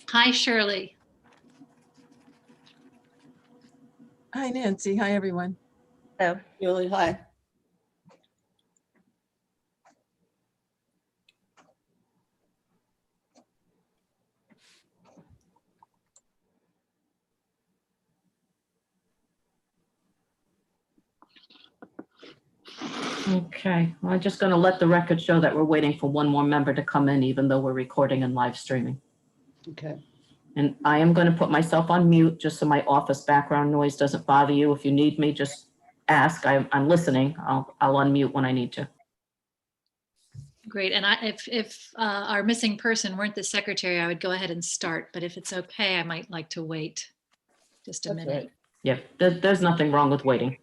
Hi, Shirley. Hi, Nancy. Hi, everyone. Hello. Julie, hi. Okay, well, I'm just going to let the record show that we're waiting for one more member to come in, even though we're recording and live streaming. Okay. And I am going to put myself on mute just so my office background noise doesn't bother you. If you need me, just ask. I'm listening. I'll unmute when I need to. Great. And if our missing person weren't the secretary, I would go ahead and start. But if it's okay, I might like to wait just a That's minute. right. Yeah, there's nothing wrong with waiting.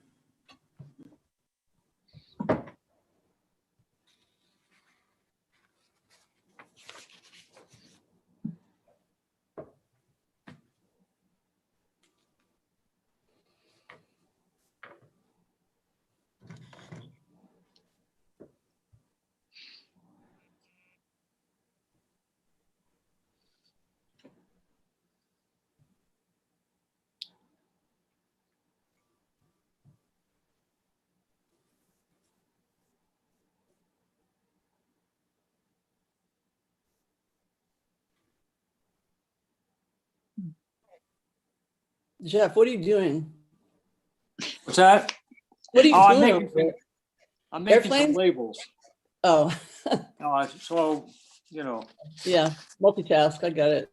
Jeff, what are you doing? What's that? What are you Oh, doing over there? I'm making some Airplanes? labels. Oh, So, you know, yeah, multitask. I got it.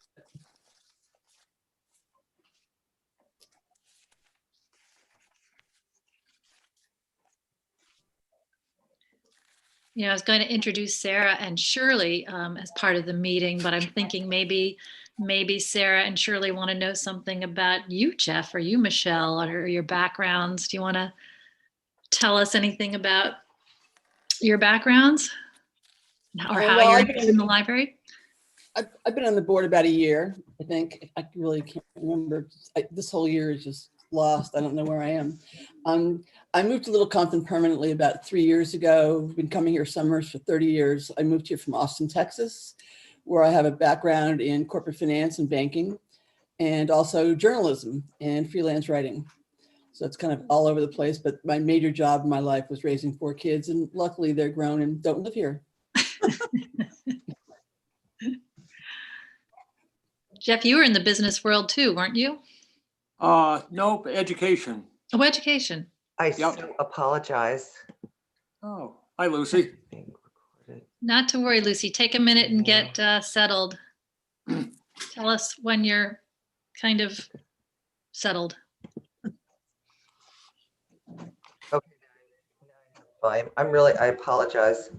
I was going to introduce Sarah and Shirley as part of the meeting, but I'm thinking maybe Sarah and Shirley want to know something about you, Jeff, or you, Michelle, or your backgrounds. Do you want to tell us anything about your backgrounds or how Well, you're I've been interested in the library? I've been on the board about a year, I think. I really can't remember. This whole year is just lost. I don't know where I am. I moved to Little Compton permanently about 3 years ago. I've been coming here summers for 30 years. I moved here from Austin, Texas, where I have a background in corporate finance and banking, and also journalism and freelance writing. So it's kind of all over the place, but my major job in my life was raising 4 kids, and luckily they're grown and don't live here. Jeff, you were in the business world too, weren't you? nope, education. Oh, education. I Yep. so apologize. Oh, hi, Lucy. Being recorded. Not to worry, Lucy. Take a minute and get settled. Tell us when you're kind of settled. Okay. Well, I apologize.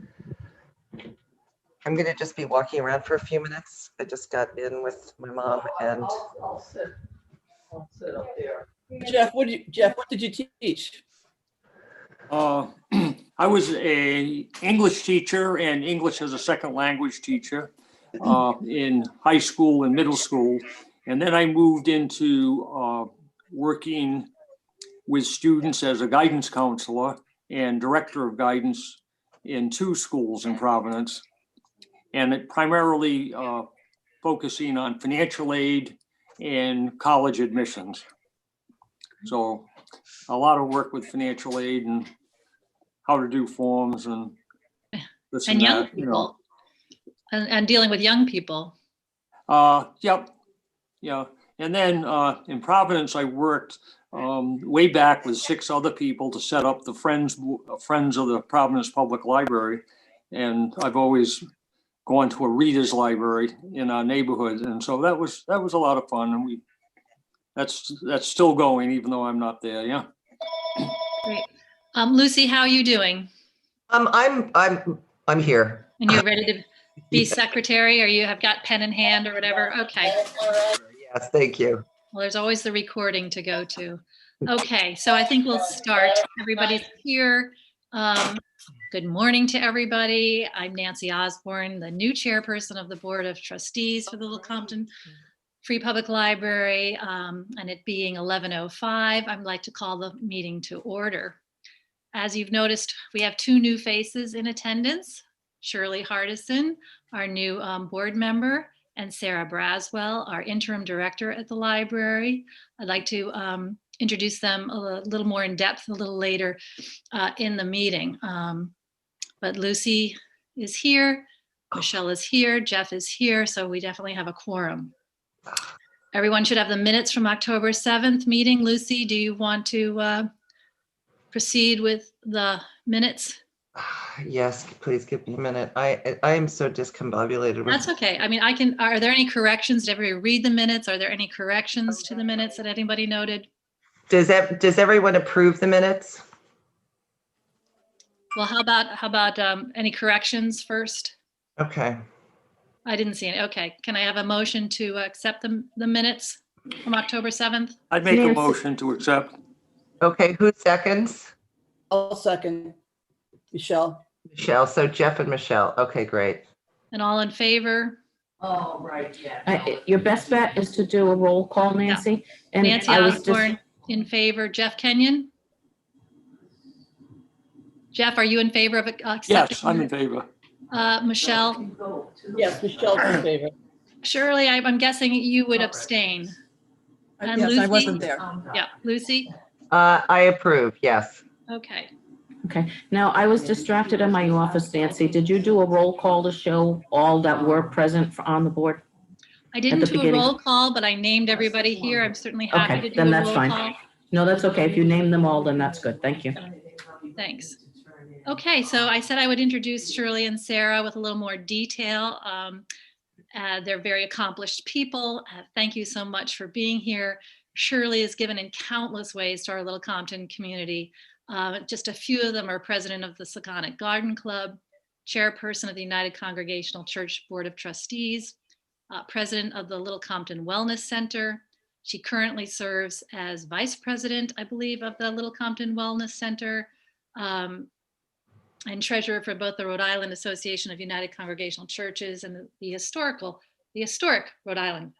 I'm going to just be walking around for a few minutes. I just got in with my mom and I'll sit up there. Jeff, what did you teach? I was a English teacher and English as a second language teacher in high school and middle school. And then I moved into working with students as a guidance counselor and director of guidance in 2 schools in Providence. And it primarily focusing on financial aid and college admissions. So a lot of work with financial aid and how to do forms and this And young that, people. And dealing with young people. Yep. Yeah. And then in Providence, I worked way back with 6 other people to set up the Friends of the Providence Public Library. And I've always gone to a reader's library in our neighborhood. And so that was a lot of fun. And that's still going, even though I'm not there. Yeah. Great. Lucy, how are you doing? I'm here. And you're ready to be secretary, or you have got pen in hand or whatever? Okay. Yes, thank you. Well, there's always the recording to go to. Okay, so I think we'll start. Everybody's here. Good morning to everybody. I'm Nancy Osborne, the new chairperson of the Board of Trustees for the Little Compton Free Public Library, and it being 11:05, I'd like to call the meeting to order. As you've noticed, we have 2 new faces in attendance. Shirley Hardison, our new board member, and Sarah Braswell, our interim director at the library. I'd like to introduce them a little more in depth a little later in the meeting. But Lucy is here, Michelle is here, Jeff is here, so we definitely have a quorum. Everyone should have the minutes from October 7th meeting. Lucy, do you want to proceed with the minutes? Yes, please give me a minute. I am so discombobulated with. That's okay. I mean, are there any corrections? Did everybody read the minutes? Are there any corrections to the minutes that anybody noted? Does everyone approve the minutes? Well, how about any corrections first? Okay. I didn't see any. Okay. Can I have a motion to accept the minutes from October 7th? I'd make a Nancy. motion to accept. Okay, who seconds? I'll second. Michelle? Michelle, so Jeff and Michelle. Okay, great. And all in favor? Oh, right, yeah. Your best bet is to do a roll call, Nancy. And Nancy I was just, Osborne in favor. Jeff Kenyon? Jeff, are you in favor of accepting? Yes, I'm in favor. Michelle? Yes, Michelle's in favor. Shirley, I'm guessing you would abstain. And Yes, I Lucy? wasn't there. Yeah, Lucy? I approve, yes. Okay. okay. Now, I was distracted in my office, Nancy. Did you do a roll call to show all that were present on the board? I didn't the do a beginning. roll call, but I named everybody here. I'm certainly happy Okay, to do then a that's roll fine. call. No, that's okay. If you name them all, then that's good. Thank you. Thanks. Okay, so I said I would introduce Shirley and Sarah with a little more detail. They're very accomplished people. Thank you so much for being here. Shirley is given in countless ways to our little Compton community. Just a few of them are president of the Seconic Garden Club, chairperson of the United Congregational Church Board of Trustees, president of the Little Compton Wellness Center. She currently serves as vice president, I believe, of the Little Compton Wellness Center, and treasurer for both the Rhode Island Association of United Congregational Churches and the historic Rhode Island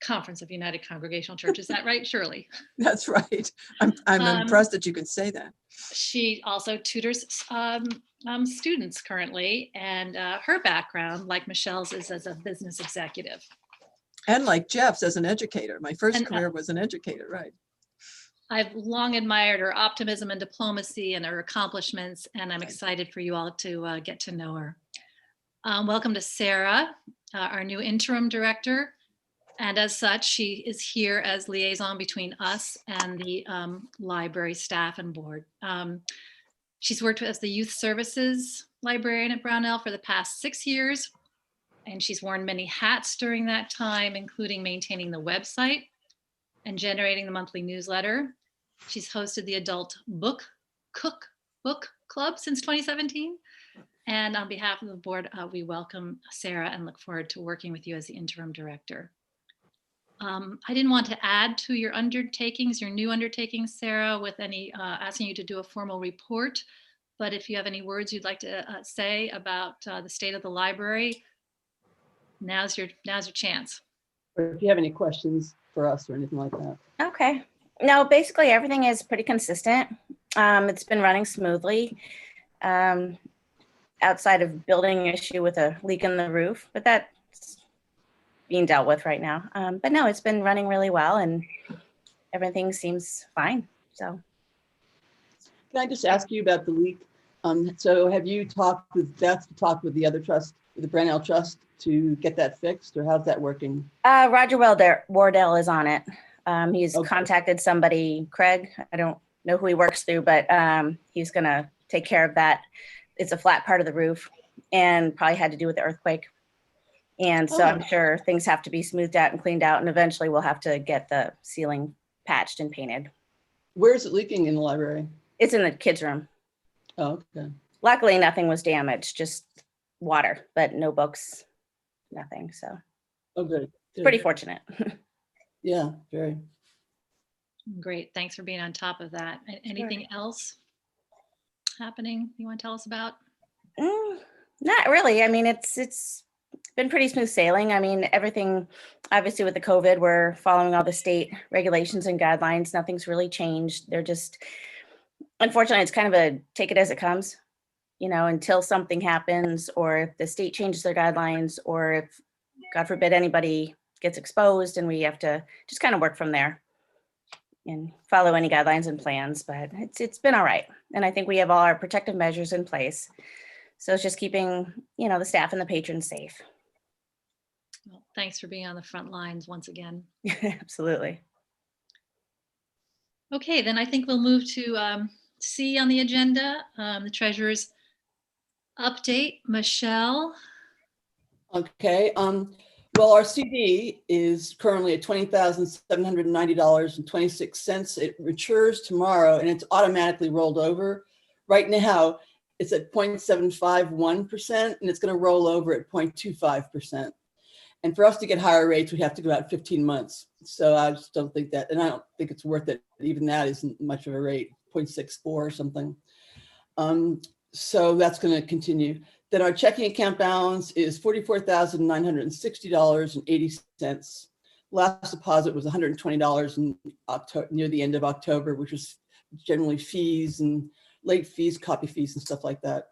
Conference of United Congregational Churches. Is that right, Shirley? That's right. I'm impressed that you can say that. She also tutors students currently, and her background, like Michelle's, is as a business executive. And like Jeff's as an educator. My first And, career was an educator, right? I've long admired her optimism and diplomacy and her accomplishments, and I'm excited for you all to get to know her. Welcome to Sarah, our new interim director. And as such, she is here as liaison between us and the library staff and board. She's worked as the youth services librarian at Brownell for the past 6 years, and she's worn many hats during that time, including maintaining the website and generating the monthly newsletter. She's hosted the Adult Book Club since 2017. And on behalf of the board, we welcome Sarah and look forward to working with you as the interim director. I didn't want to add to your undertakings, your new undertakings, Sarah, with any asking you to do a formal report. But if you have any words you'd like to say about the state of the library, now's your chance. Or if you have any questions for us or anything like that. Okay. No, basically everything is pretty consistent. It's been running smoothly. Outside of building issue with a leak in the roof, but that's being dealt with right now. But no, it's been running really well and everything seems fine. So. Can I just ask you about the leak? So have you talked with Beth, talked with the other trust, the Brownell Trust, to get that fixed, or how's that working? Roger Wardell is on it. He's Okay. contacted somebody, Craig, I don't know who he works through, but he's gonna take care of that. It's a flat part of the roof and probably had to do with the earthquake. And so I'm sure things have to be smoothed out and cleaned out, and eventually we'll have to get the ceiling patched and painted. Where is it leaking in the library? It's in the kids' room. Oh, okay. Luckily, nothing was damaged, just water, but no books, nothing. So Oh, good. it's pretty fortunate. Yeah, very. Great. Thanks for being on top of that. Anything else happening you want to tell us about? Not really. I mean, it's been pretty smooth sailing. I mean, everything, obviously with the COVID, we're following all the state regulations and guidelines. Nothing's really changed. They're just, unfortunately, it's kind of a take it as it comes. until something happens, or if the state changes their guidelines, or if, God forbid, anybody gets exposed and we have to just kind of work from there and follow any guidelines and plans. But it's been all right. And I think we have all our protective measures in place. So it's just keeping, the staff and the patrons safe. Well, thanks for being on the front lines once again. Absolutely. Okay, then I think we'll move to C on the agenda, the treasurer's update. Michelle? Okay, well, our CD is currently at $20,790.26. It matures tomorrow and it's automatically rolled over. Right now, it's at 0.751% and it's going to roll over at 0.25%. And for us to get higher rates, we'd have to go out 15 months. So I just don't think that, and I don't think it's worth it. Even that isn't much of a rate, 0.64 or something. So that's going to continue. Then our checking account balance is $44,960.80. Last deposit was $120 in October, near the end of October, which was generally fees and late fees, copy fees and stuff like that.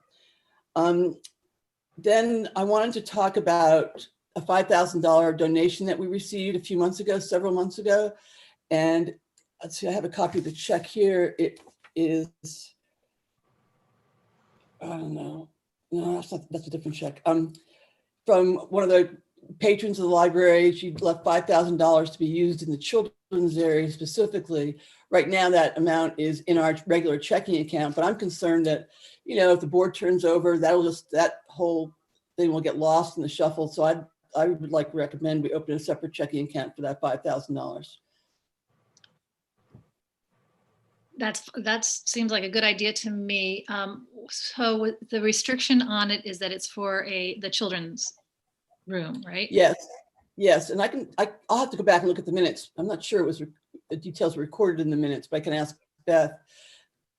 Then I wanted to talk about a $5,000 donation that we received a few months ago, several months ago. And let's see, I have a copy of the check here. It is, I don't know. No, that's a different check. From one of the patrons of the library. She left $5,000 to be used in the children's area specifically. Right now, that amount is in our regular checking account, but I'm concerned that, if the board turns over, that whole thing will get lost in the shuffle. So I would like to recommend we open a separate checking account for that $5,000. That seems like a good idea to me. So the restriction on it is that it's for the children's room, right? Yes, and I'll have to go back and look at the minutes. I'm not sure the details were recorded in the minutes, but I can ask Beth.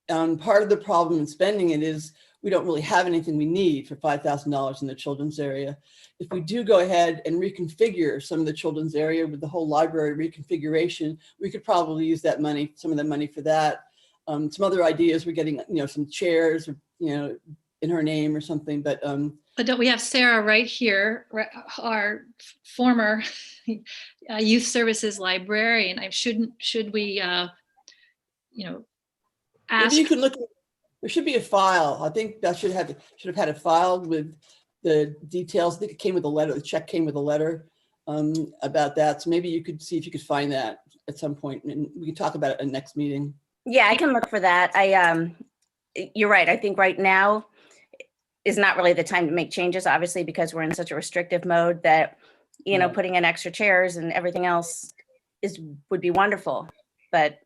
Part of the problem in spending it is we don't really have anything we need for $5,000 in the children's area. If we do go ahead and reconfigure some of the children's area with the whole library reconfiguration, we could probably use that money, some of the money for that. Some other ideas, we're getting, some chairs, in her name or something, but don't we have Sarah right here, our former youth services librarian? Should we, ask? maybe you can look. There should be a file. I think that should have had a file with the details. I think it came with a letter. The check came with a letter about that. So maybe you could see if you could find that at some point, and we can talk about it in the next meeting. Yeah, I can look for that. You're right. I think right now is not really the time to make changes, obviously, because we're in such a restrictive mode that, putting in extra chairs and everything else would be wonderful, but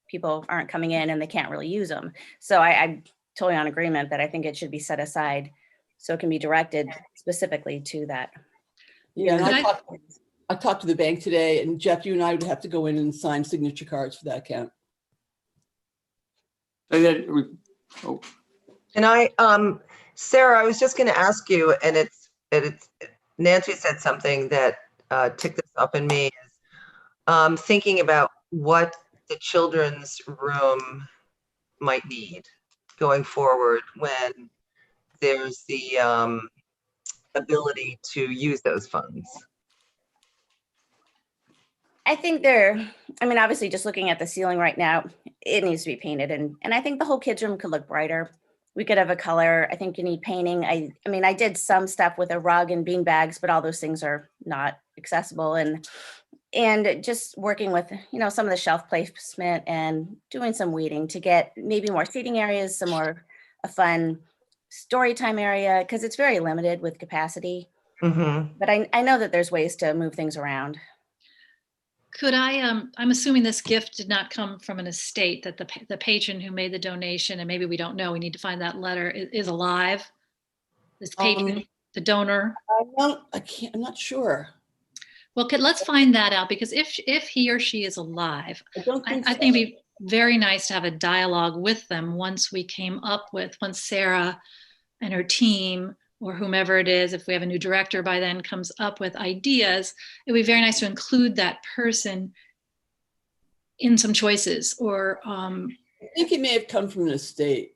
people aren't coming in and they can't really use them. So I'm totally on agreement that I think it should be set aside so it can be directed specifically to that. Yeah, and I talked to the bank today, and Jeff, you and I would have to go in and sign signature cards for that account. And Sarah, I was just going to ask you, and it's Nancy said something that ticked this up in me, is thinking about what the children's room might need going forward when there's the ability to use those funds. I think obviously just looking at the ceiling right now, it needs to be painted. And I think the whole kids room could look brighter. We could have a color. I think you need painting. I did some stuff with a rug and bean bags, but all those things are not accessible. And just working with, some of the shelf placement and doing some weeding to get maybe more seating areas, some more a fun story time area, because it's very limited with capacity. Mm-hmm. But I know that there's ways to move things around. Could I'm assuming this gift did not come from an estate, that the patron who made the donation, and maybe we don't know, we need to find that letter, is alive? This patron, the donor? I'm not sure. Well, let's find that out, because if he or she is alive, I don't think I think it'd be very nice to have a dialogue with them once Sarah and her team, or whomever it is, if we have a new director by then, comes up with ideas. It would be very nice to include that person in some choices, or I think it may have come from an estate.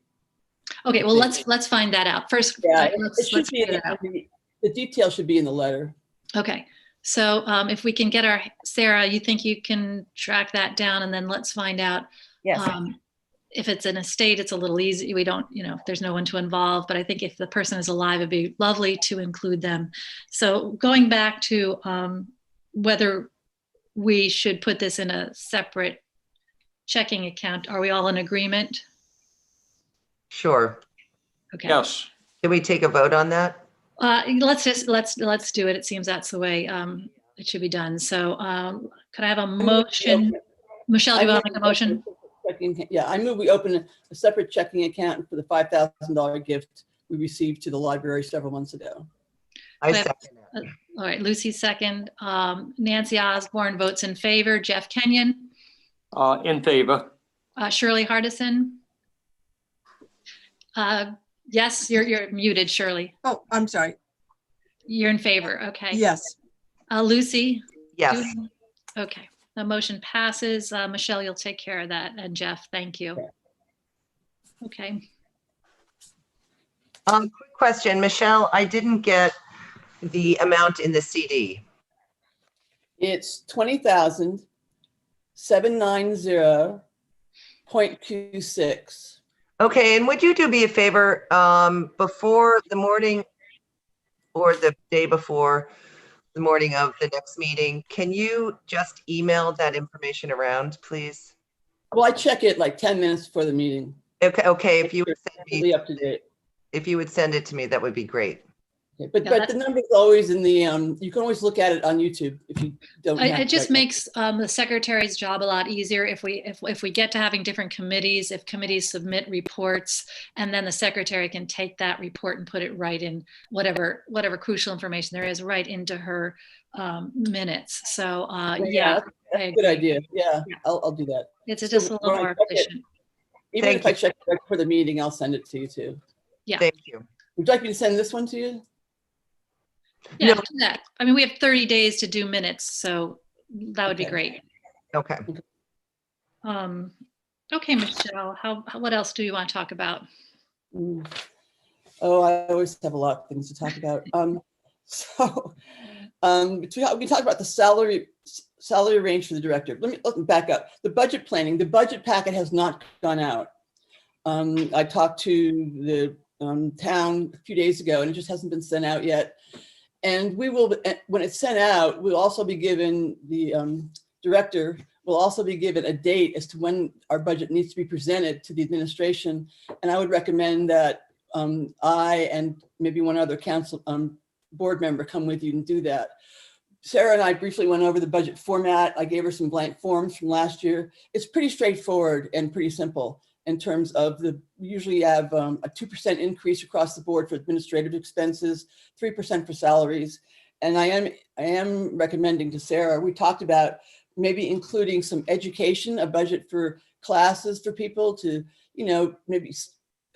Okay, well, let's find that out first. Yeah, it Let's should be, figure it out. the detail should be in the letter. Okay, so if we can get Sarah, you think you can track that down, and then let's find out. Yes. If it's an estate, it's a little easy. We don't, there's no one to involve, but I think if the person is alive, it'd be lovely to include them. So going back to whether we should put this in a separate checking account, are we all in agreement? Sure. Okay. Yes. Can we take a vote on that? Let's do it. It seems that's the way it should be done. So could I have a motion? Michelle, do you want to make a motion? Yeah, I move we open a separate checking account for the $5,000 gift we received to the library several months ago. I Do I have- second it. All right, Lucy second. Nancy Osborne votes in favor. Jeff Kenyon, In favor. Shirley Hardison. Yes, you're muted, Shirley. Oh, I'm sorry. You're in favor. Okay. Yes. Lucy. Yes. Okay. The motion passes. Michelle, you'll take care of that. And Jeff, thank you. Okay. Quick question, Michelle, I didn't get the amount in the CD. It's 20,790.26. Okay, and would you do me a favor, before the morning or the day before the morning of the next meeting, can you just email that information around, please? Well, I check it like 10 minutes before the meeting. Okay, if you would send me, Really up to date. if you would send it to me, that would be great. Okay, but Yeah, the number's always in the, you can always look at it on YouTube if you don't. have It just to. makes the secretary's job a lot easier if we get to having different committees, if committees submit reports, and then the secretary can take that report and put it right in whatever crucial information there is right into her minutes. So yeah, That's I a good agree. idea. Yeah, Yeah. I'll do that. It's So just a little when I more check it- efficient. Even Thank if I you. check it right for the meeting, I'll send it to you too. Yeah. Thank you. Would you like me to send this one to you? Yeah, No. do that. I mean, we have 30 days to do minutes, so that would be Okay. great. Okay. Okay, Michelle, what else do you want to talk about? Mm. Oh, I always have a lot of things to talk about. We talked about the salary range for the director. Let me back up. The budget planning, the budget packet has not gone out. I talked to the town a few days ago and it just hasn't been sent out yet. And we will, when it's sent out, we'll also be given, the director will also be given a date as to when our budget needs to be presented to the administration. And I would recommend that I and maybe one other council board member come with you and do that. Sarah and I briefly went over the budget format. I gave her some blank forms from last year. It's pretty straightforward and pretty simple in terms of we usually have a 2% increase across the board for administrative expenses, 3% for salaries. And I am recommending to Sarah, we talked about maybe including some education, a budget for classes for people to, maybe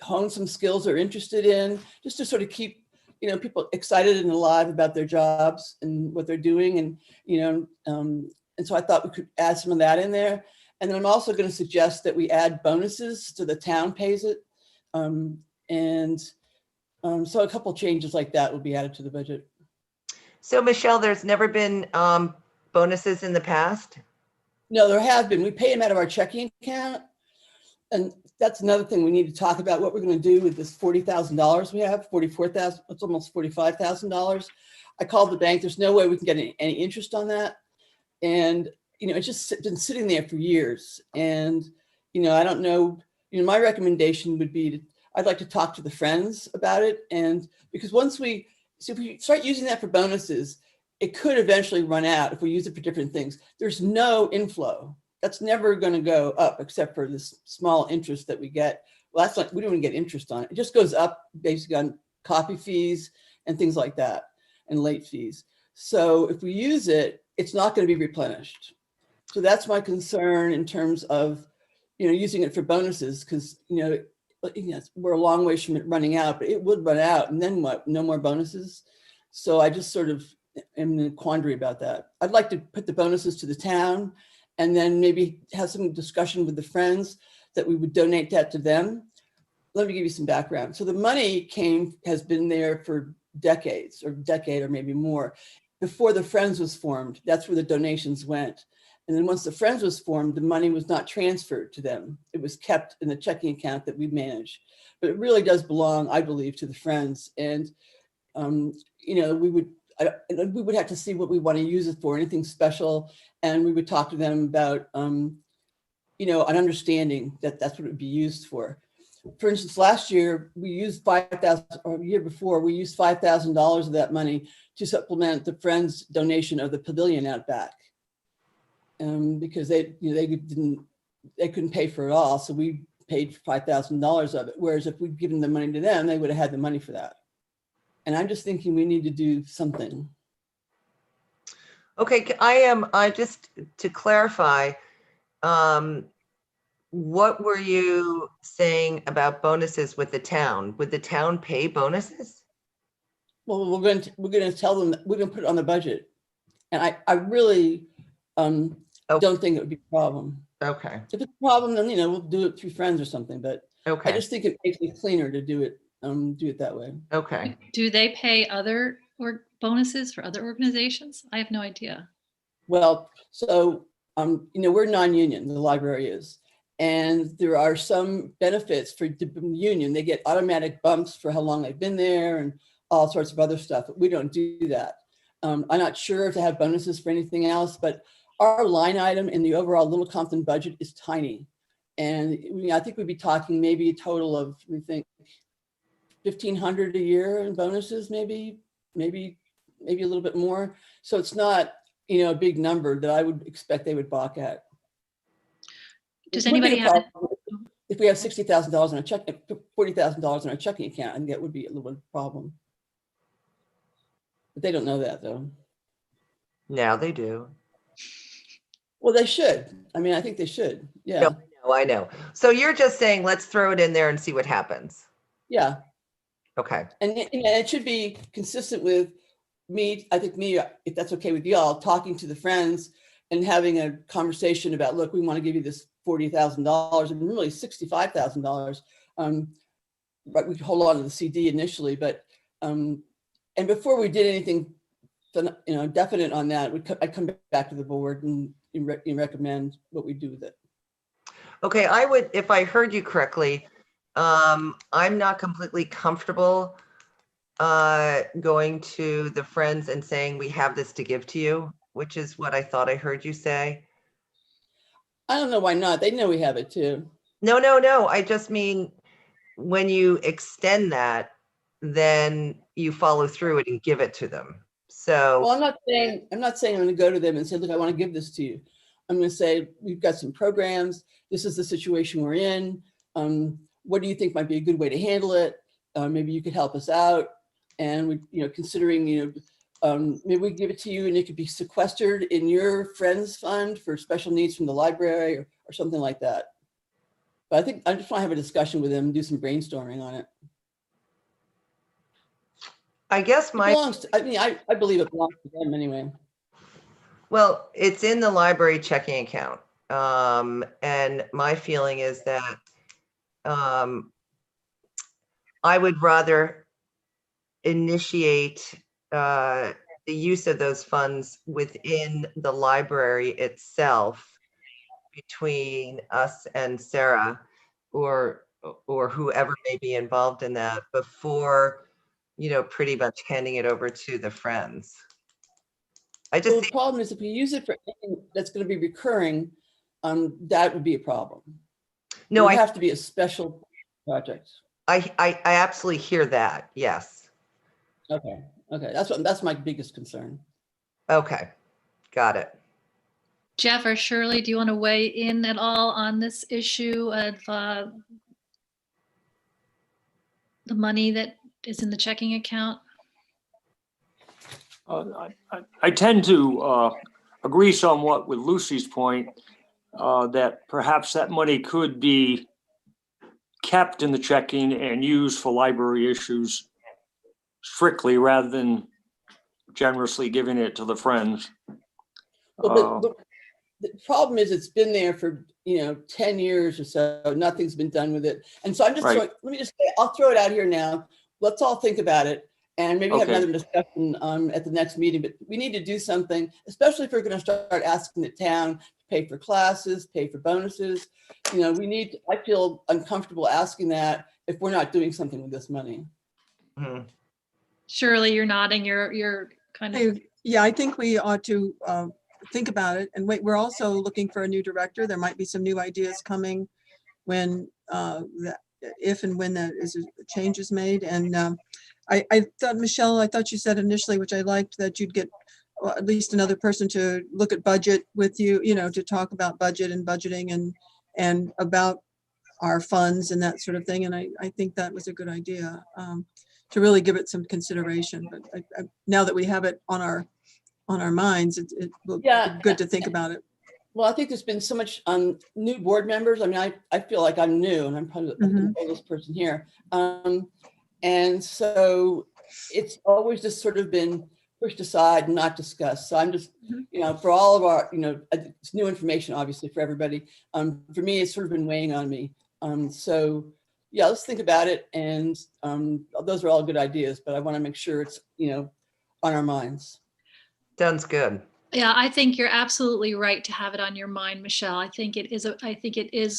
hone some skills they're interested in, just to sort of keep, people excited and alive about their jobs and what they're doing. And, and so I thought we could add some of that in there. And then I'm also going to suggest that we add bonuses so the town pays it. So a couple changes like that will be added to the budget. So Michelle, there's never been bonuses in the past? No, there have been. We pay them out of our checking account. And that's another thing we need to talk about, what we're going to do with this $40,000 we have, $44,000, it's almost $45,000. I called the bank. There's no way we can get any interest on that. And it's just been sitting there for years. And, I don't know, my recommendation would be, I'd like to talk to the friends about it. And because if we start using that for bonuses, it could eventually run out if we use it for different things. There's no inflow. That's never going to go up except for this small interest that we get. Well, that's like, we don't even get interest on it. It just goes up basically on copy fees and things like that and late fees. So if we use it, it's not going to be replenished. So that's my concern in terms of, using it for bonuses, because, we're a long way from it running out, but it would run out. And then what? No more bonuses. So I just sort of am in a quandary about that. I'd like to put the bonuses to the town and then maybe have some discussion with the friends that we would donate that to them. let me give you some background. So the money has been there for decades, or decade or maybe more. Before the Friends was formed, that's where the donations went. And then once the Friends was formed, the money was not transferred to them. It was kept in the checking account that we manage. But it really does belong, I believe, to the Friends. And, we would have to see what we want to use it for, anything special. And we would talk to them about, an understanding that that's what it would be used for. For instance, last year we used $5,000, or the year before we used $5,000 of that money to supplement the Friends donation of the pavilion out back, because they couldn't pay for it all, so we paid $5,000 of it. Whereas if we'd given the money to them, they would have had the money for that. And I'm just thinking we need to do something. Okay, I just to clarify. What were you saying about bonuses with the town? Would the town pay bonuses? Well, we're going to tell them that we're going to put it on the budget, and I really don't think it would be a problem. Okay. If it's a problem, then we'll do it through Friends or something. But Okay. I just think it makes it cleaner to do it that way. Okay. Do they pay other bonuses for other organizations? I have no idea. Well, so we're non-union. The library is. And there are some benefits for the union. They get automatic bumps for how long they've been there and all sorts of other stuff. But we don't do that. I'm not sure if they have bonuses for anything else, but our line item in the overall Little Compton budget is tiny. And I think we'd be talking maybe a total of, we think, $1,500 a year in bonuses, maybe a little bit more. So it's not, a big number that I would expect they would balk at. Does anybody have? If we have $60,000 in a check, $40,000 in our checking account, I think that would be a little bit of a problem. But they don't know that, though. Now they do. Well, they should. I mean, I think they should. Yeah. No, I know. So you're just saying, let's throw it in there and see what happens. Yeah. Okay. And it should be consistent with me, if that's okay with y'all, talking to the Friends and having a conversation about, look, we want to give you this $40,000 and really $65,000. But we could hold on to the CD initially, but and before we did anything, definite on that, I'd come back to the board and recommend what we do with it. Okay, I would, if I heard you correctly, I'm not completely comfortable going to the Friends and saying we have this to give to you, which is what I thought I heard you say. I don't know why not. They know we have it too. No. I just mean when you extend that, then you follow through it and give it to them. So Well, I'm not saying I'm going to go to them and say, look, I want to give this to you. I'm going to say, we've got some programs. This is the situation we're in. What do you think might be a good way to handle it? Maybe you could help us out. And considering, maybe we give it to you and it could be sequestered in your Friends fund for special needs from the library or something like that. But I think I just want to have a discussion with them and do some brainstorming on it. I guess I believe it belongs to them anyway. Well, it's in the library checking account. And my feeling is that I would rather initiate the use of those funds within the library itself between us and Sarah or whoever may be involved in that before, pretty much handing it over to the Friends. The problem is if we use it for anything that's going to be recurring, that would be a problem. No, it would have to be a special project. I absolutely hear that. Yes. Okay. That's my biggest concern. Okay. Got it. Jeff or Shirley, do you want to weigh in at all on this issue of the money that is in the checking account? I tend to agree somewhat with Lucy's point that perhaps that money could be kept in the checking and used for library issues strictly rather than generously giving it to the Friends. the problem is it's been there for, 10 years or so. Nothing's been done with it. And so I'm just Right. let me just say, I'll throw it out here now. Let's all think about it and maybe have Okay. another discussion at the next meeting. But we need to do something, especially if we're going to start asking the town to pay for classes, pay for bonuses. I feel uncomfortable asking that if we're not doing something with this money. Mhm. Shirley, you're nodding, you're kind of, Yeah, I think we ought to think about it. And wait, we're also looking for a new director. There might be some new ideas coming when, if and when that is a change is made. And I thought, Michelle, I thought you said initially, which I liked, that you'd get at least another person to look at budget with you, to talk about budget and budgeting and about our funds and that sort of thing. And I think that was a good idea, to really give it some consideration. But now that we have it on our minds, it will be good to think about it. Well, I think there's been so much new board members. I mean, I feel like I'm new and I'm probably the oldest person here. And so it's always just sort of been pushed aside and not discussed. So I'm just, for all of our, it's new information, obviously, for everybody. For me, it's sort of been weighing on me. So yeah, let's think about it. And those are all good ideas, but I want to make sure it's, on our minds. Sounds good. yeah, I think you're absolutely right to have it on your mind, Michelle. I think it is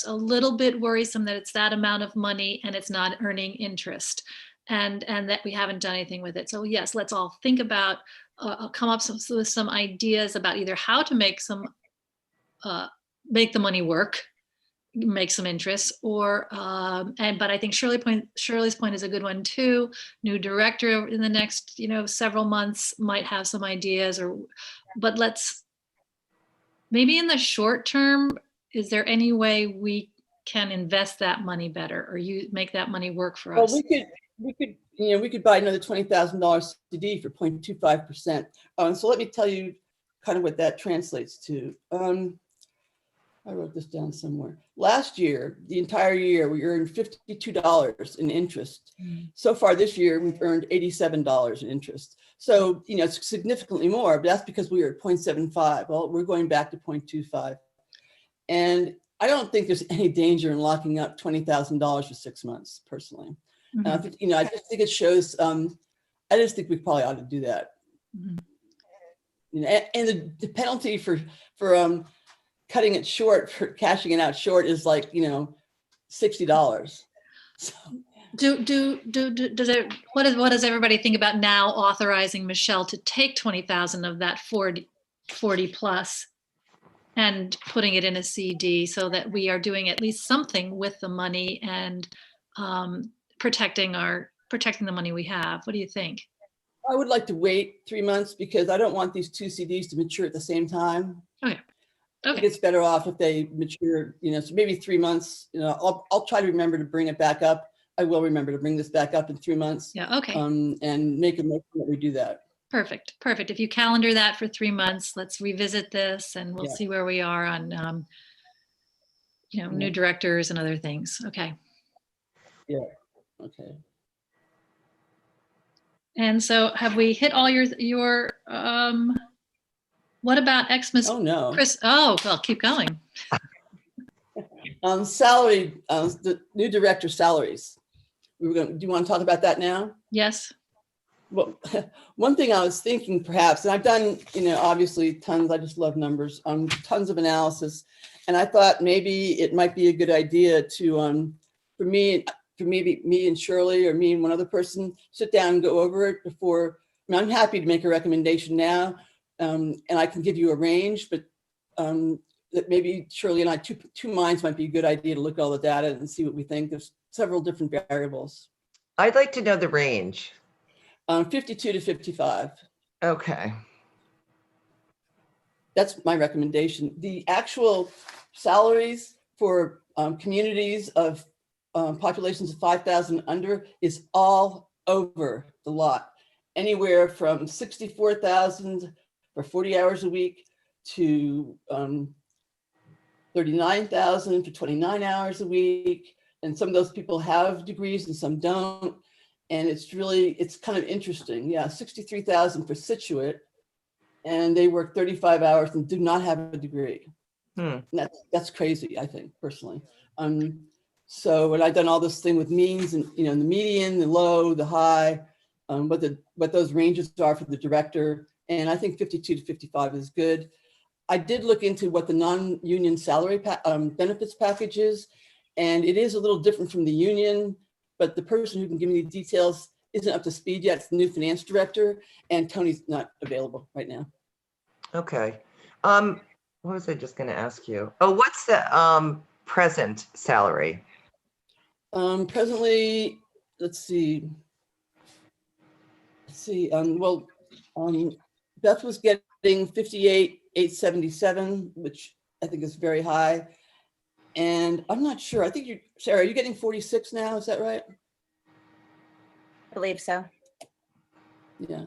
a little bit worrisome that it's that amount of money and it's not earning interest, and that we haven't done anything with it. So yes, let's all think about, come up with some ideas about either how to make the money work, make some interest, or but I think Shirley's point is a good one too. New director in the next several months might have some ideas, but let's maybe in the short term, is there any way we can invest that money better, or you make that money work for us? Well, we could buy another $20,000 CD for 0.25%. So let me tell you kind of what that translates to. I wrote this down somewhere. Last year, the entire year, we earned $52 in interest. So far this year, we've earned $87 in interest. So, it's significantly more, but that's because we were at 0.75. Well, we're going back to 0.25. And I don't think there's any danger in locking up $20,000 for 6 months, personally. I think, I just think it shows, I just think we probably ought to do that. And the penalty for cutting it short, for cashing it out short, is like, $60. So. What does everybody think about now authorizing Michelle to take 20,000 of that 40 plus and putting it in a CD, so that we are doing at least something with the money and protecting the money we have? What do you think? I would like to wait 3 months because I don't want these two CDs to mature at the same time. Okay. I think it's better off if they mature, so maybe 3 months. I'll try to remember to bring it back up. I will remember to bring this back up in 3 months. Yeah. Okay. And make a motion that we do that. Perfect. If you calendar that for 3 months, let's revisit this and we'll see where we are on, new directors and other things. Okay. Yeah. Okay. And so have we hit all your what about Xmas? Oh, no. Chris, well, keep going. Salary, the new director salaries. Do you want to talk about that now? Yes. Well, one thing I was thinking perhaps, and I've done, obviously tons, I just love numbers, tons of analysis. And I thought maybe it might be a good idea to, for maybe me and Shirley, or me and one other person, sit down and go over it before. I'm happy to make a recommendation now, and I can give you a range, but that maybe Shirley and I, two minds, might be a good idea to look at all the data and see what we think. There's several different variables. I'd like to know the range. 52 to 55. Okay. That's my recommendation. The actual salaries for communities of populations of 5,000 under is all over the lot. Anywhere from 64,000 for 40 hours a week to 39,000 for 29 hours a week. And some of those people have degrees and some don't. And it's kind of interesting. Yeah, 63,000 for Situate, and they work 35 hours and do not have a degree. And that's crazy, I think, personally. So when I've done all this thing with means and, the median, the low, the high, what those ranges are for the director, and I think 52 to 55 is good. I did look into what the non-union salary benefits package is, and it is a little different from the union, but the person who can give me the details isn't up to speed yet. It's the new finance director, and Tony's not available right now. Okay. What was I just going to ask you? Oh, what's the present salary? Presently, let's see. Beth was getting 58,877, which I think is very high. And I'm not sure. I think Sarah, are you getting 46 now? Is that right? I believe so. Yeah.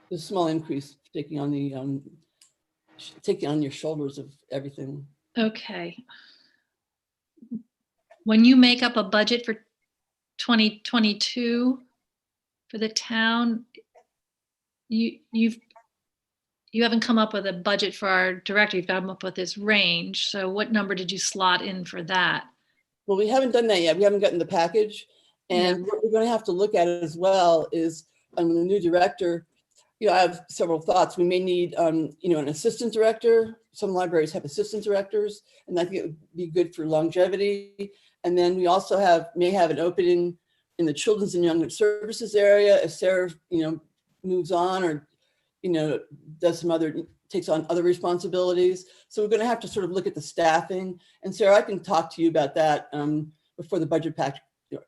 There's a small increase taking on your shoulders of everything. Okay. When you make up a budget for 2022 for the town, you haven't come up with a budget for our director. You've come up with this range. So what number did you slot in for that? Well, we haven't done that yet. We haven't gotten the package. And what we're going to have to look at as well is the new director. I have several thoughts. We may need, an assistant director. Some libraries have assistant directors, and I think it would be good for longevity. And then we also may have an opening in the children's and young services area if Sarah, moves on or, takes on other responsibilities. So we're going to have to sort of look at the staffing. And Sarah, I can talk to you about that before the budget pack,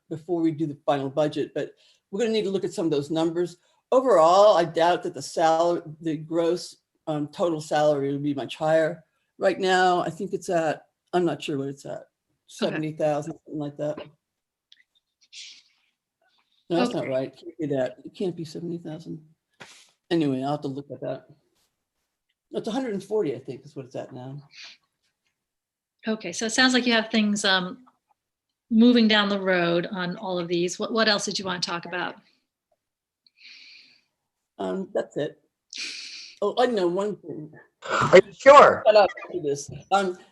before we do the final budget. But we're going to need to look at some of those numbers. Overall, I doubt that the gross total salary would be much higher. Right now, I think it's at, I'm not sure what it's at, 70,000, something like that. No, that's not right. It can't be that. It can't be 70,000. Anyway, I'll have to look at that. No, it's 140, I think, is what it's at now. Okay, so it sounds like you have things moving down the road on all of these. What else did you want to talk about? That's it. Oh, I know one thing. Are you sure?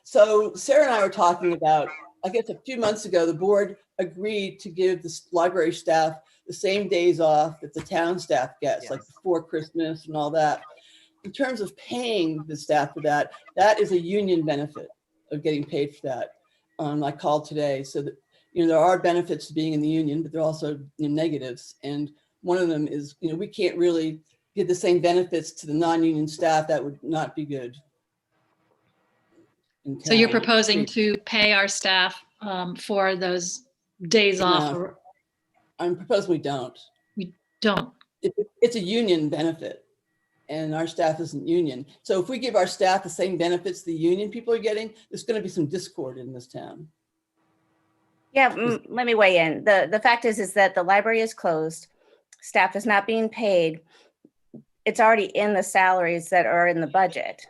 So Sarah and I were talking about, I guess a few months ago, the board agreed to give the library staff the same days off that the town staff gets, like before Christmas and all that. In terms of paying the staff for that, that is a union benefit of getting paid for that. I called today, so that there are benefits to being in the union, but there are also negatives. And one of them is, we can't really give the same benefits to the non-union staff. That would not be good. So you're proposing to pay our staff for those days off? I'm proposing we don't. We don't. It's a union benefit, and our staff isn't union. So if we give our staff the same benefits the union people are getting, there's going to be some discord in this town. Yeah, let me weigh in. The fact is that the library is closed. Staff is not being paid. It's already in the salaries that are in the budget.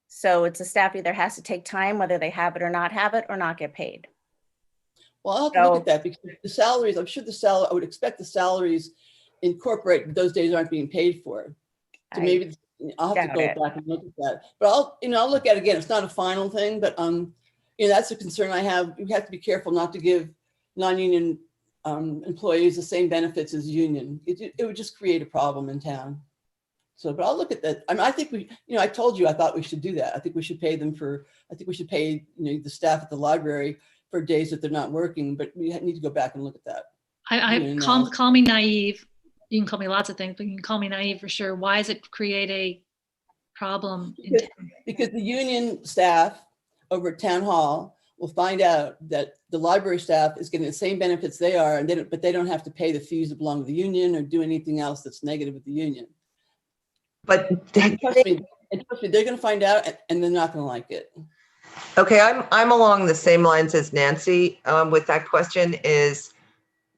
So it's the staff either has to take time, whether they have it or not have it, or not get paid. Well, I'll have to look at that, because the salaries, I'm sure I would expect the salaries incorporate those days aren't being paid for. So maybe I'll have to go back and look at that. But I'll look at it again. It's not a final thing, but that's a concern I have. You have to be careful not to give non-union employees the same benefits as union. It would just create a problem in town. So, but I'll look at that. I think I told you I thought we should do that. I think we should pay them the staff at the library for days that they're not working, but we need to go back and look at that. Call me naive. You can call me lots of things, but you can call me naive for sure. Why does it create a problem? Because the union staff over at town hall will find out that the library staff is getting the same benefits they are, but they don't have to pay the fees that belong to the union or do anything else that's negative with the union. But trust me, they're going to find out, and they're not going to like it. Okay, I'm along the same lines as Nancy with that question, is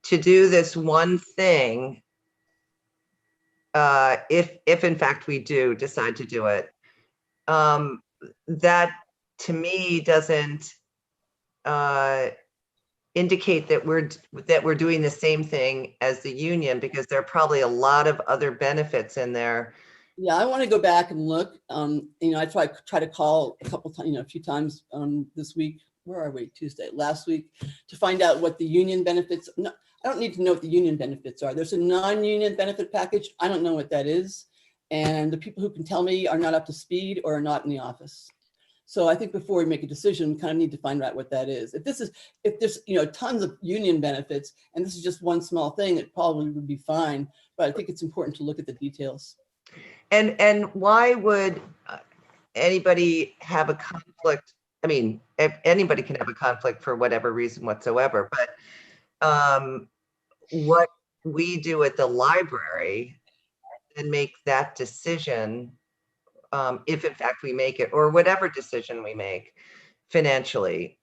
to do this one thing, if in fact we do decide to do it, that to me doesn't indicate that we're doing the same thing as the union, because there are probably a lot of other benefits in there Yeah, I want to go back and look. I try to call a couple times, a few times this week. Where are we? Tuesday, last week, to find out what the union benefits. No, I don't need to know what the union benefits are. There's a non-union benefit package. I don't know what that is. And the people who can tell me are not up to speed or are not in the office. So I think before we make a decision, we kind of need to find out what that is. If there's tons of union benefits and this is just one small thing, it probably would be fine. But I think it's important to look at the details. And why would anybody have a conflict? I mean, anybody can have a conflict for whatever reason whatsoever, but what we do at the library and make that decision, if in fact we make it, or whatever decision we make financially,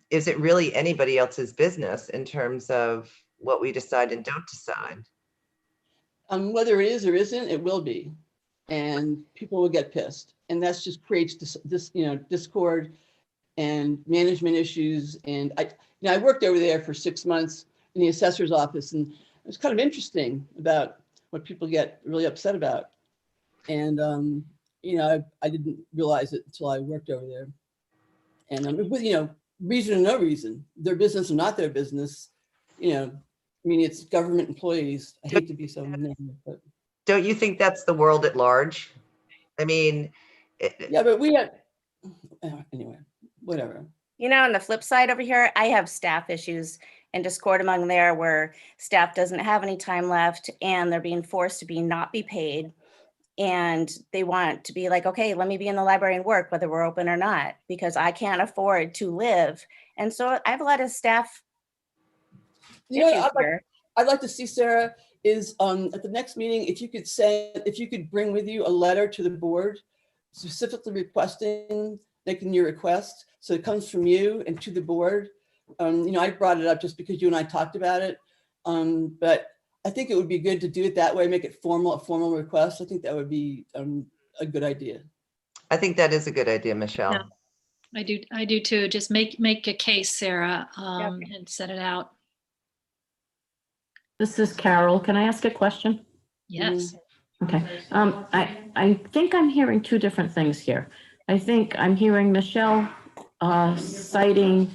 is it really anybody else's business in terms of what we decide and don't decide? Whether it is or isn't, it will be, and people will get pissed, and that's just creates this discord and management issues. And I worked over there for 6 months in the assessor's office, and it was kind of interesting about what people get really upset about. And I didn't realize it until I worked over there. And with reason or no reason, their business or not their business, it's government employees. I hate to be so mean, but Don't you think that's the world at large? I mean, yeah, but we have anyway, whatever. On the flip side over here, I have staff issues and discord among there where staff doesn't have any time left and they're being forced to not be paid. And they want to be like, okay, let me be in the library and work, whether we're open or not, because I can't afford to live. And so I have a lot of staff issues here. I'd like to see, Sarah, is at the next meeting, if you could bring with you a letter to the board specifically making your request. So it comes from you and to the board. I brought it up just because you and I talked about it. But I think it would be good to do it that way, make it a formal request. I think that would be a good idea. I think that is a good idea, Michelle. Yeah, I do too. Just make a case, Sarah, and set it out. This is Carol. Can I ask a question? Yes. Okay. I think I'm hearing two different things here. I think I'm hearing Michelle citing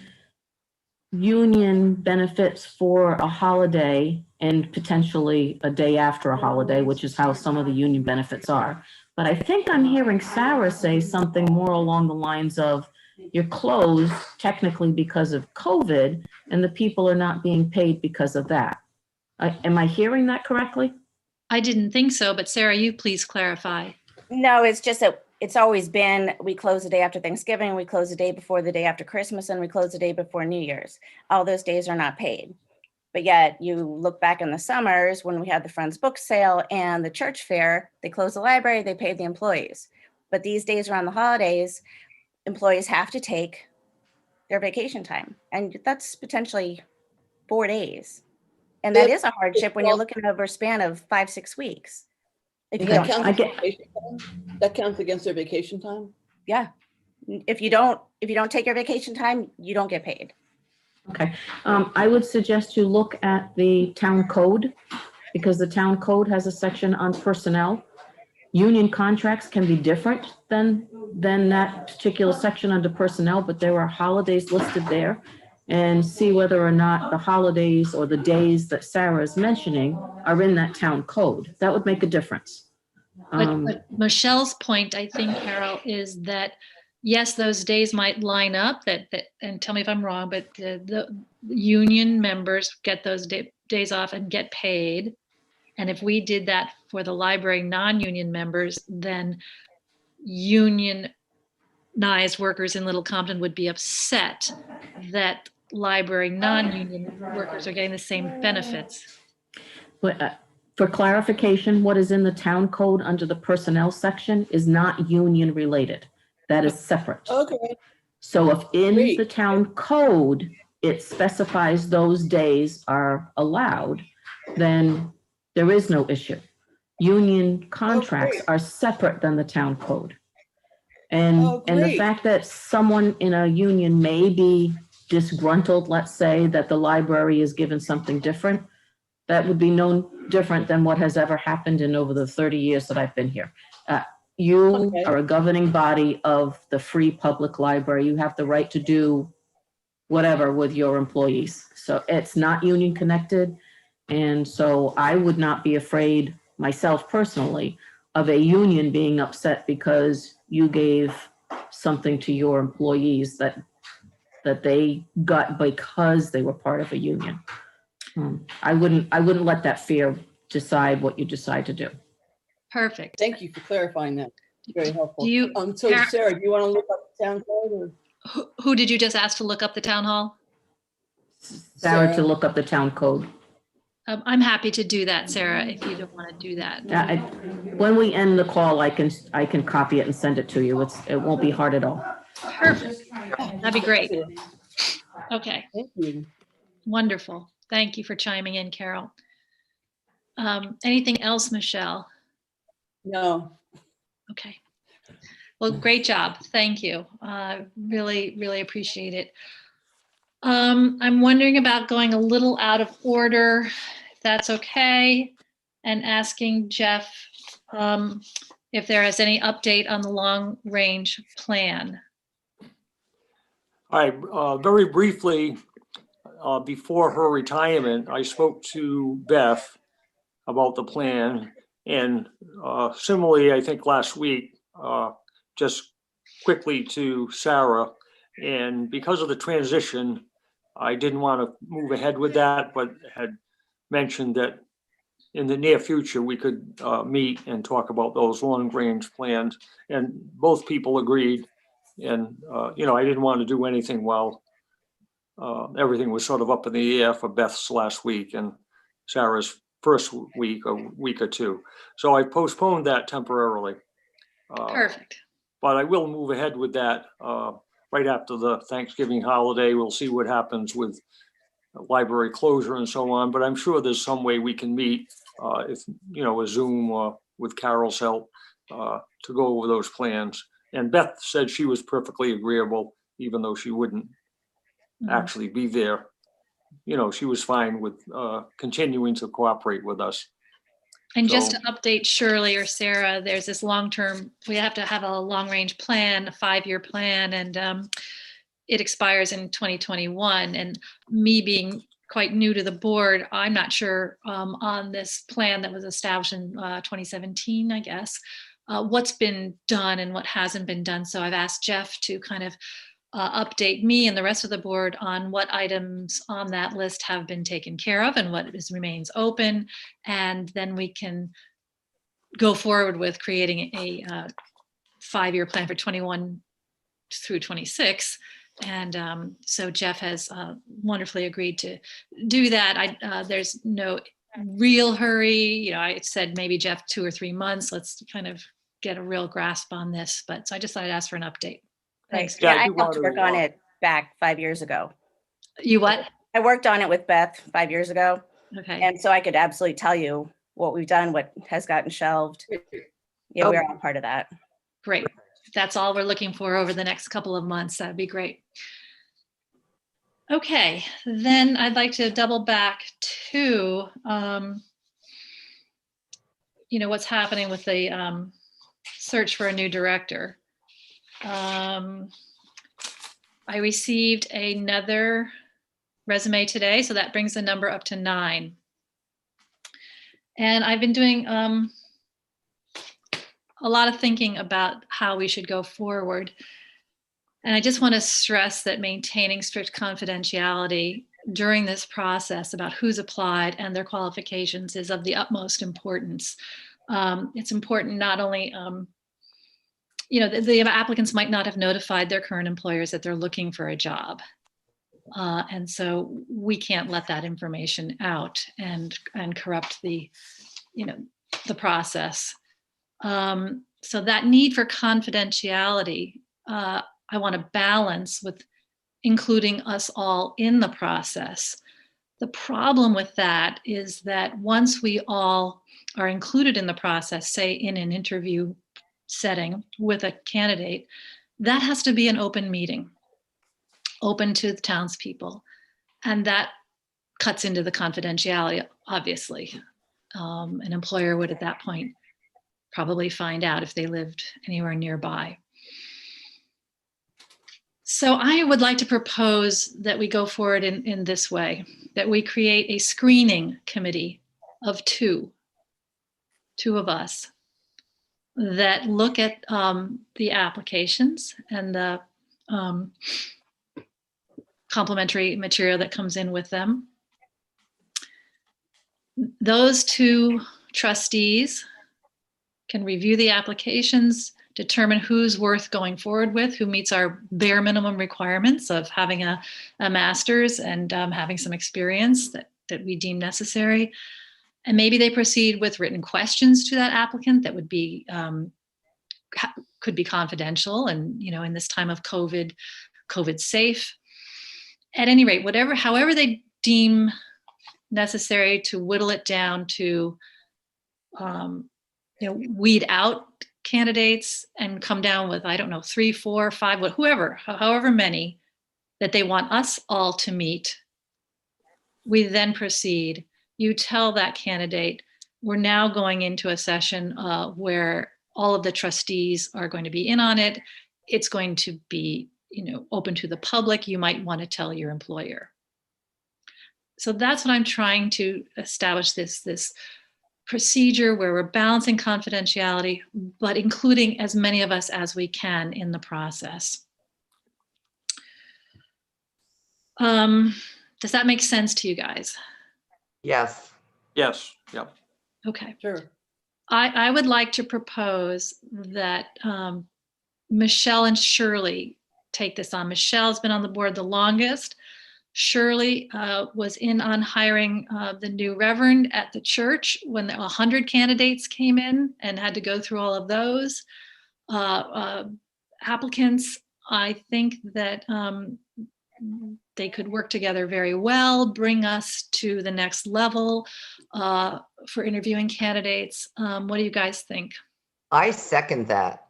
union benefits for a holiday and potentially a day after a holiday, which is how some of the union benefits are. But I think I'm hearing Sarah say something more along the lines of you're closed technically because of COVID and the people are not being paid because of that. Am I hearing that correctly? I didn't think so, but Sarah, you please clarify. No, it's just that it's always been, we close the day after Thanksgiving, we close the day before the day after Christmas, and we close the day before New Year's. All those days are not paid. But yet you look back in the summers when we had the Friends book sale and the church fair, they closed the library, they paid the employees. But these days around the holidays, employees have to take their vacation time. And that's potentially 4 days. And that is a hardship when you're looking over a span of 5-6 weeks. If you That don't, counts against their vacation time? yeah. If you don't take your vacation time, you don't get paid. Okay. I would suggest you look at the town code because the town code has a section on personnel. Union contracts can be different than that particular section under personnel, but there are holidays listed there. And see whether or not the holidays or the days that Sarah is mentioning are in that town code. That would make a difference. But Michelle's point, I think, Carol, is that yes, those days might line up and tell me if I'm wrong, but the union members get those days off and get paid. And if we did that for the library non-union members, then unionized workers in Little Compton would be upset that library non-union workers are getting the same benefits. But for clarification, what is in the town code under the personnel section is not union related. That is separate. Okay. So if in Great. the town code, it specifies those days are allowed, then there is no issue. Union contracts are separate than the town code. And the fact that someone in a union may be disgruntled, let's say, that the library is given something different, that would be no different than what has ever happened in over the 30 years that I've been here. You Okay. are a governing body of the free public library. You have the right to do whatever with your employees. So it's not union connected. And so I would not be afraid myself personally of a union being upset because you gave something to your employees that they got because they were part of a union. I wouldn't let that fear decide what you decide to do. Perfect. Thank you for clarifying that. Very helpful. Do you, So Sarah, do you want to look up the town code or? who did you just ask to look up the town hall? Sarah to look up the town code. I'm happy to do that, Sarah, if you don't want to do that. When we end the call, I can copy it and send it to you. It won't be hard at all. Perfect. That'd be great. Okay, Thank you. wonderful. Thank you for chiming in, Carol. Anything else, Michelle? No. Okay. Well, great job. Thank you. Really, really appreciate it. I'm wondering about going a little out of order, if that's okay, and asking Jeff if there is any update on the long-range plan. All right, very briefly, before her retirement, I spoke to Beth about the plan, and similarly, I think last week, just quickly to Sarah. And because of the transition, I didn't want to move ahead with that, but had mentioned that in the near future, we could meet and talk about those long-range plans. And both people agreed. And, I didn't want to do anything while everything was sort of up in the air for Beth's last week and Sarah's first week, a week or two. So I postponed that temporarily. Perfect. But I will move ahead with that right after the Thanksgiving holiday. We'll see what happens with library closure and so on. But I'm sure there's some way we can meet, if a Zoom or with Carol's help, to go over those plans. And Beth said she was perfectly agreeable, even though she wouldn't actually be there. She was fine with continuing to cooperate with us. And just to update Shirley or Sarah, there's this long-term, we have to have a long-range plan, a 5-year plan, and it expires in 2021. And me being quite new to the board, I'm not sure on this plan that was established in 2017, I guess, what's been done and what hasn't been done. So I've asked Jeff to kind of update me and the rest of the board on what items on that list have been taken care of and what remains open. And then we can go forward with creating a 5-year plan for 21 through 26. And so Jeff has wonderfully agreed to do that. There's no real hurry. I said maybe Jeff 2 or 3 months. Let's kind of get a real grasp on this. But so I just thought I'd ask for an update. Thanks. Yeah, Yeah, I I do helped want work to, on it back 5 years ago. You what? I worked on it with Beth 5 years ago. Okay. And so I could absolutely tell you what we've done, what has gotten shelved. Yeah, we're all part of that. Great. That's all we're looking for over the next couple of months. That'd be great. Okay, then I'd like to double back to, what's happening with the search for a new director. I received another resume today, so that brings the number up to 9. And I've been doing a lot of thinking about how we should go forward. And I just want to stress that maintaining strict confidentiality during this process about who's applied and their qualifications is of the utmost importance. It's important not only, the applicants might not have notified their current employers that they're looking for a job. And so we can't let that information out and corrupt the process. So that need for confidentiality, I want to balance with including us all in the process. The problem with that is that once we all are included in the process, say in an interview setting with a candidate, that has to be an open meeting, open to the townspeople. And that cuts into the confidentiality, obviously. an employer would at that point probably find out if they lived anywhere nearby. So I would like to propose that we go forward in this way, that we create a screening committee of two of us that look at the applications and the complementary material that comes in with them. Those two trustees can review the applications, determine who's worth going forward with, who meets our bare minimum requirements of having a master's and having some experience that we deem necessary. And maybe they proceed with written questions to that applicant that would be could be confidential and, you know, in this time of COVID safe. At any rate, however they deem necessary to whittle it down to, you know, weed out candidates and come down with, I don't know, 3, 4, 5, however many that they want us all to meet. We then proceed. You tell that candidate, we're now going into a session where all of the trustees are going to be in on it. It's going to be, you know, open to the public. You might want to tell your employer. So that's what I'm trying to establish, this procedure where we're balancing confidentiality, but including as many of us as we can in the process. Does that make sense to you guys? Yes. Yes, yeah. Okay. Sure. I would like to propose that Michelle and Shirley take this on. Michelle's been on the board the longest. Shirley was in on hiring the new reverend at the church when 100 candidates came in and had to go through all of those applicants. I think that they could work together very well, bring us to the next level for interviewing candidates. What do you guys think? I second that.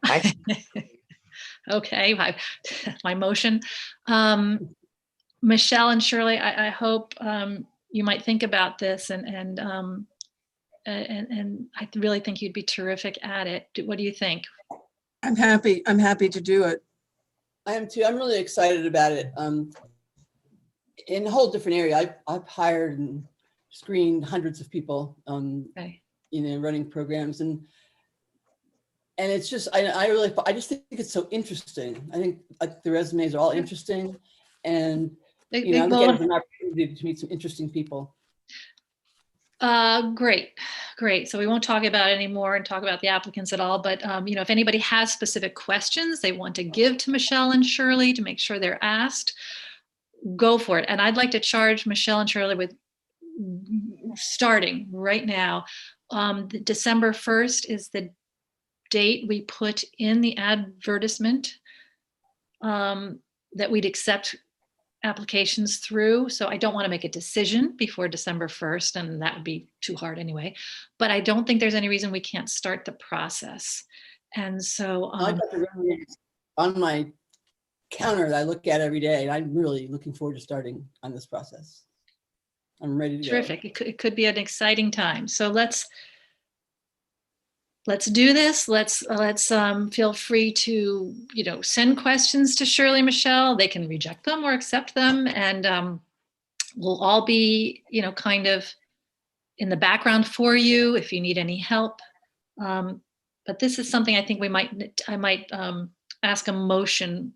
Okay, my motion. Michelle and Shirley, I hope you might think about this, and I really think you'd be terrific at it. What do you think? I'm happy to do it. I am too. I'm really excited about it. In a whole different area, I've hired and screened hundreds of people, Okay. you know, running programs, and it's just, I just think it's so interesting. I think like the resumes are all interesting, and you know, I'm getting an opportunity to meet some interesting people. Great. So we won't talk about it anymore and talk about the applicants at all, but you know, if anybody has specific questions they want to give to Michelle and Shirley to make sure they're asked, go for it. And I'd like to charge Michelle and Shirley with starting right now. December 1st is the date we put in the advertisement that we'd accept applications through. So I don't want to make a decision before December 1st, and that would be too hard anyway. But I don't think there's any reason we can't start the process. And so I got the resumes on my counter that I look at every day, and I'm really looking forward to starting on this process. I'm ready to terrific. go. It could be an exciting time. So let's do this. Let's feel free to, you know, send questions to Shirley and Michelle. They can reject them or accept them, and we'll all be, you know, kind of in the background for you if you need any help. But this is something I think I might ask a motion.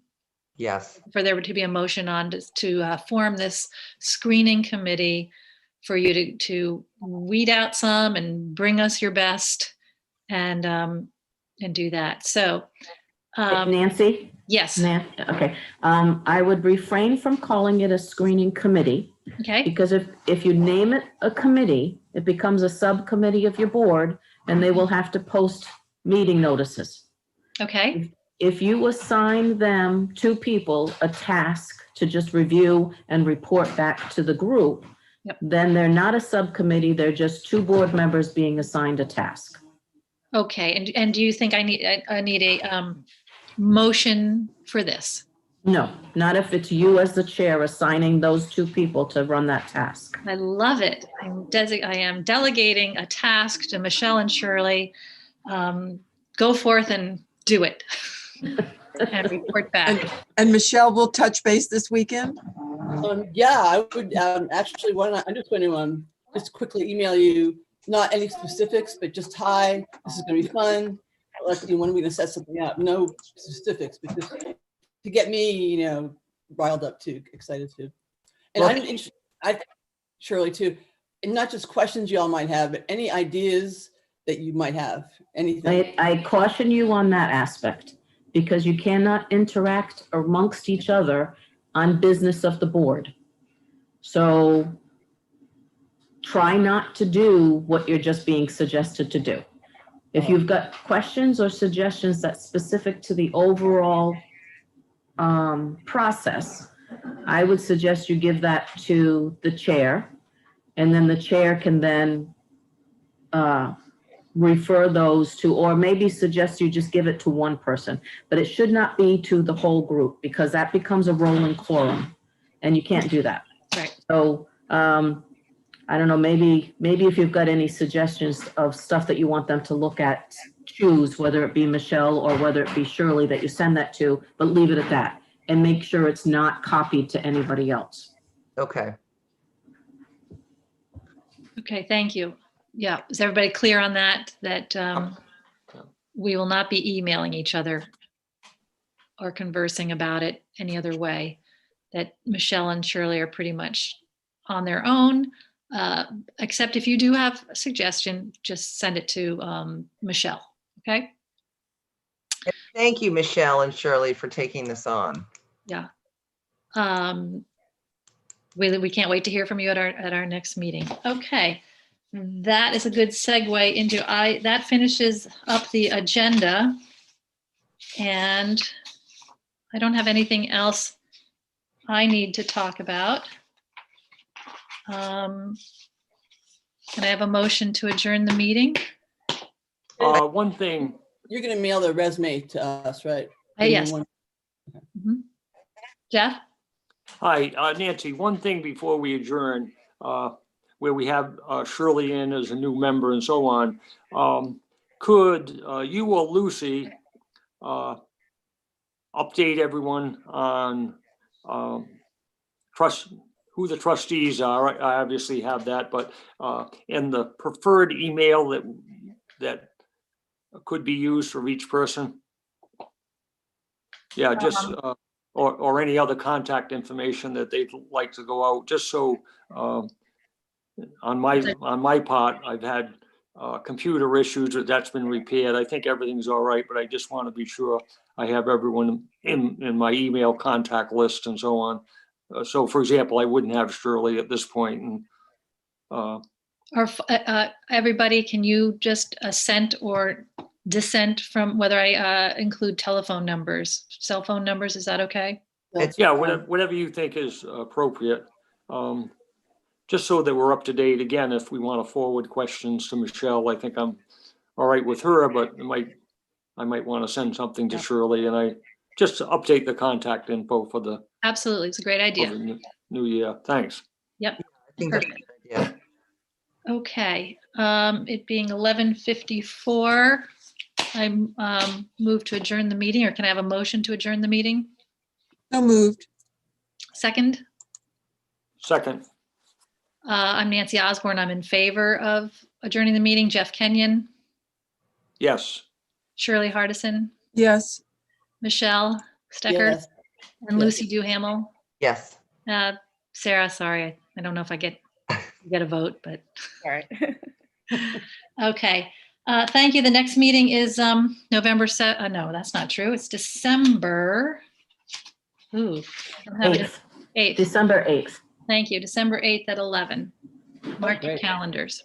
Yes. For there to be a motion on to form this screening committee for you to weed out some and bring us your best. And do that. So, Nancy? yes. Okay. I would refrain from calling it a screening committee. Okay. Because if you name it a committee, it becomes a subcommittee of your board, and they will have to post meeting notices. Okay. If you assign them, 2 people, a task to just review and report back to the group, Yep. Then they're not a subcommittee. They're just 2 board members being assigned a task. Okay. And do you think I need a motion for this? No, not if it's you as the chair assigning those two people to run that task. I love it. I am delegating a task to Michelle and Shirley. Go forth and do it and report back. And Michelle will touch base this weekend. Yeah, I would actually, I'm just going to just quickly email you, not any specifics, but just hi, this is going to be fun. Let's see when we're going to set something up. No specifics, but just to get me, riled up too, excited too. And Well, I Shirley too, and not just questions y'all might have, but any ideas that you might have, anything. I caution you on that aspect because you cannot interact amongst each other on business of the board. So try not to do what you're just being suggested to do. If you've got questions or suggestions that's specific to the overall process, I would suggest you give that to the chair, and then the chair can then refer those to, or maybe suggest you just give it to one person, but it should not be to the whole group because that becomes a rolling quorum and you can't do that. Right. So I don't know, maybe if you've got any suggestions of stuff that you want them to look at, choose whether it be Michelle or whether it be Shirley that you send that to, but leave it at that and make sure it's not copied to anybody else. okay. Okay, thank you. Yeah, is everybody clear on that? That we will not be emailing each other or conversing about it any other way? That Michelle and Shirley are pretty much on their own, except if you do have a suggestion, just send it to Michelle, okay? Thank you, Michelle and Shirley, for taking this on. Yeah. We can't wait to hear from you at our next meeting. Okay. That is a good segue into that finishes up the agenda. And I don't have anything else I need to talk about. Can I have a motion to adjourn the meeting? One thing, You're going to mail the resume to us, right? Yes. Mhm. Jeff? hi, Nancy, one thing before we adjourn, where we have Shirley in as a new member and so on. Could you or Lucy update everyone on who the trustees are? I obviously have that, but in the preferred email that could be used for each person. Yeah, just or any other contact information that they'd like to go out, just so on my part, I've had computer issues that's been repaired. I think everything's all right, but I just want to be sure I have everyone in my email contact list and so on. So for example, I wouldn't have Shirley at this point. And Or everybody, can you just assent or dissent from whether I include telephone numbers, cell phone numbers? Is that okay? yeah, whatever you think is appropriate. Just so that we're up to date. Again, if we want to forward questions to Michelle, I think I'm all right with her, but I might want to send something to Shirley, and I just to update the contact info for the Absolutely, it's a great for idea. the new year. Thanks. Yep. I think that's a Perfect. good idea. Okay, it being 11:54, I move to adjourn the meeting, or can I have a motion to adjourn the meeting? So moved. Second, Second, I'm Nancy Osborne. I'm in favor of adjourning the meeting. Jeff Kenyon, yes. Shirley Hardison, Yes. Michelle Stecker, Yes. and Yes. Lucy Duhamel. Yes. Sarah, sorry, I don't know if I get a vote, but All right. okay. Thank you. The next meeting is November 7th. No, that's not true. It's December. Ooh, I don't have it. 8th, 8th. December 8th. Thank you. December 8th at 11. Mark your Great. calendars.